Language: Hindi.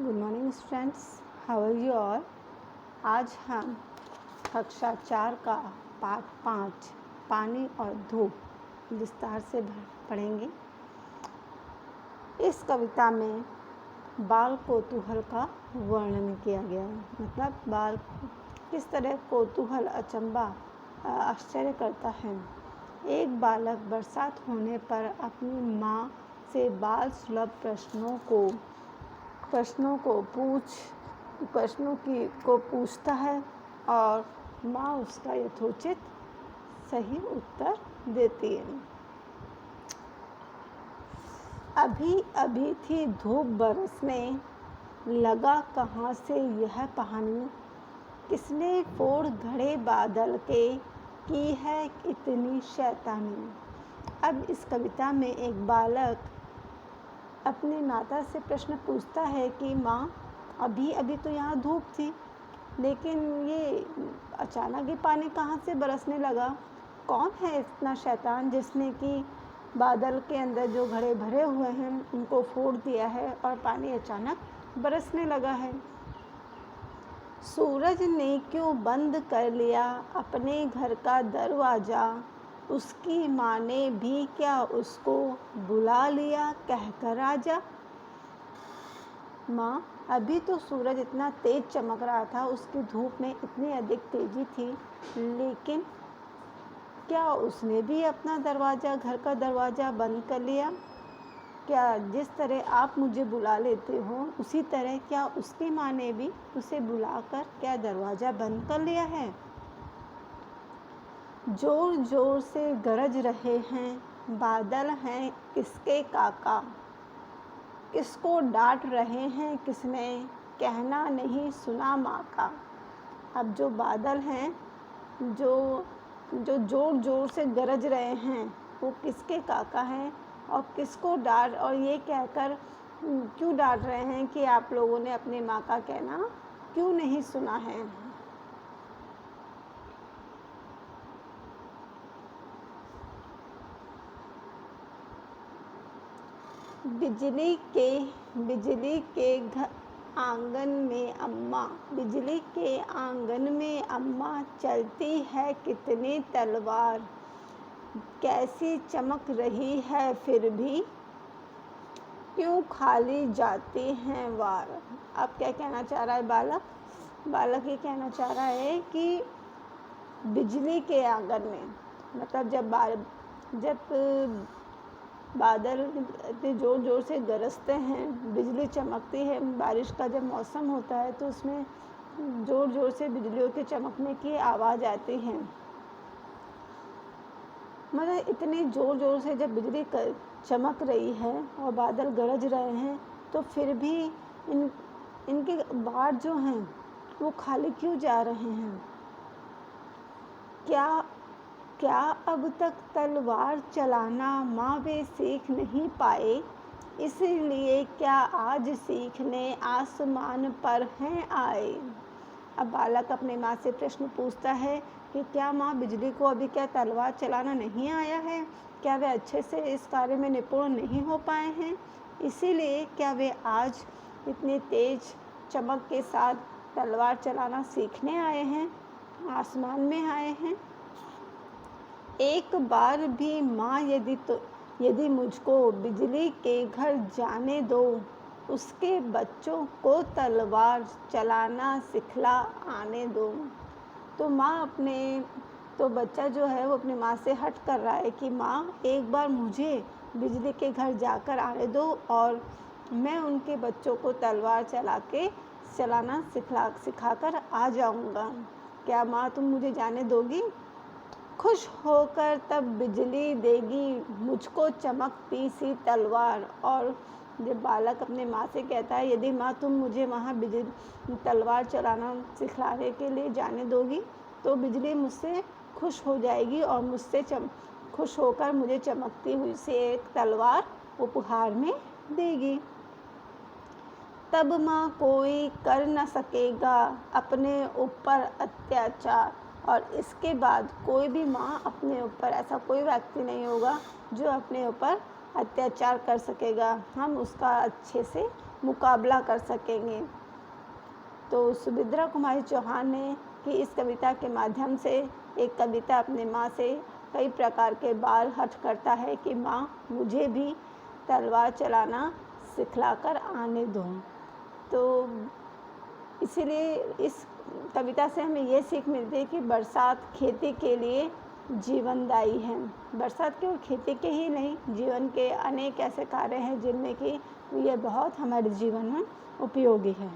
Good morning students, how are you all. आज हम कक्षा 4 का पाठ 5 पानी और धूप विस्तार से पढ़ेंगे। इस कविता में बाल कौतूहल का वर्णन किया गया है। मतलब बाल किस तरह कौतूहल, अचंभा, आश्चर्य करता है। एक बालक बरसात होने पर अपनी माँ से बाल सुलभ प्रश्नों को पूछता है और माँ उसका यथोचित सही उत्तर देती है। अभी अभी थी धूप बरसने, लगा कहाँ से यह पानी, किसने फोड़ घड़े बादल के, की है इतनी शैतानी। अब इस कविता में एक बालक अपनी माता से प्रश्न पूछता है कि माँ, अभी अभी तो यहाँ धूप थी, लेकिन ये अचानक ही पानी कहाँ से बरसने लगा। कौन है इतना शैतान जिसने कि बादल के अंदर जो घड़े भरे हुए हैं उनको फोड़ दिया है और पानी अचानक बरसने लगा है। सूरज ने क्यों बंद कर लिया अपने घर का दरवाज़ा, उसकी माँ ने भी क्या उसको बुला लिया कहकर आजा। माँ, अभी तो सूरज इतना तेज चमक रहा था, उसकी धूप में इतनी अधिक तेजी थी, लेकिन क्या उसने भी अपना दरवाज़ा, घर का दरवाज़ा बंद कर लिया? क्या जिस तरह आप मुझे बुला लेते हो उसी तरह क्या उसकी माँ ने भी उसे बुलाकर क्या दरवाज़ा बंद कर लिया है? जोर जोर से गरज रहे हैं बादल हैं किसके काका, किसको डांट रहे हैं किसने, कहना नहीं सुना माँ का। अब जो बादल हैं जो जोर जोर से गरज रहे हैं वो किसके काका हैं और किसको डांट, और ये कहकर क्यों डांट रहे हैं कि आप लोगों ने अपने माँ का कहना क्यों नहीं सुना है। बिजली के आंगन में अम्मा, बिजली के आंगन में अम्मा, चलती है कितनी तलवार, कैसी चमक रही है फिर भी, क्यों खाली जाती हैं वार। अब क्या कहना चाह रहा है बालक ये कहना चाह रहा है कि बिजली के आंगन में, मतलब जब बादल इतने ज़ोर ज़ोर से गरजते हैं, बिजली चमकती है, बारिश का जब मौसम होता है तो उसमें ज़ोर ज़ोर से बिजलियों के चमकने की आवाज़ आती है। मतलब इतनी ज़ोर ज़ोर से जब बिजली चमक रही है और बादल गरज रहे हैं तो फिर भी इनके बार जो हैं वो खाली क्यों जा रहे हैं। क्या अब तक तलवार चलाना माँ वे सीख नहीं पाए, इसलिए क्या आज सीखने आसमान पर हैं आए। अब बालक अपने माँ से प्रश्न पूछता है कि क्या माँ, बिजली को अभी क्या तलवार चलाना नहीं आया है, क्या वे अच्छे से इस कार्य में निपुण नहीं हो पाए हैं, इसीलिए क्या वे आज इतनी तेज चमक के साथ तलवार चलाना सीखने आए हैं, आसमान में आए हैं। एक बार भी माँ यदि मुझको बिजली के घर जाने दो, उसके बच्चों को तलवार चलाना सिखला आने दो। तो बच्चा जो है वो अपनी माँ से हट कर रहा है कि माँ, एक बार मुझे बिजली के घर जाकर आने दो और मैं उनके बच्चों को तलवार चलाना सिखाकर आ जाऊँगा। क्या माँ तुम मुझे जाने दोगी? खुश होकर तब बिजली देगी मुझको चमकती सी तलवार। और जब बालक अपने माँ से कहता है, यदि माँ तुम मुझे वहाँ तलवार चलाना सिखाने के लिए जाने दोगी तो बिजली मुझसे खुश हो जाएगी और मुझसे खुश होकर मुझे चमकती हुई से एक तलवार उपहार में देगी। तब माँ कोई कर न सकेगा अपने ऊपर अत्याचार, और इसके बाद कोई भी माँ अपने ऊपर, ऐसा कोई व्यक्ति नहीं होगा जो अपने ऊपर अत्याचार कर सकेगा। हम उसका अच्छे से मुकाबला कर सकेंगे। तो सुभद्रा कुमारी चौहान ने कि इस कविता के माध्यम से एक कविता अपनी माँ से कई प्रकार के बार हठ करता है कि माँ मुझे भी तलवार चलाना सिखलाकर आने दो। तो इसीलिए इस कविता से हमें ये सीख मिलती है कि बरसात खेती के लिए जीवनदायी है। बरसात केवल खेती के ही नहीं, जीवन के अनेक ऐसे कार्य हैं जिनमें कि ये बहुत हमारे जीवन में उपयोगी है।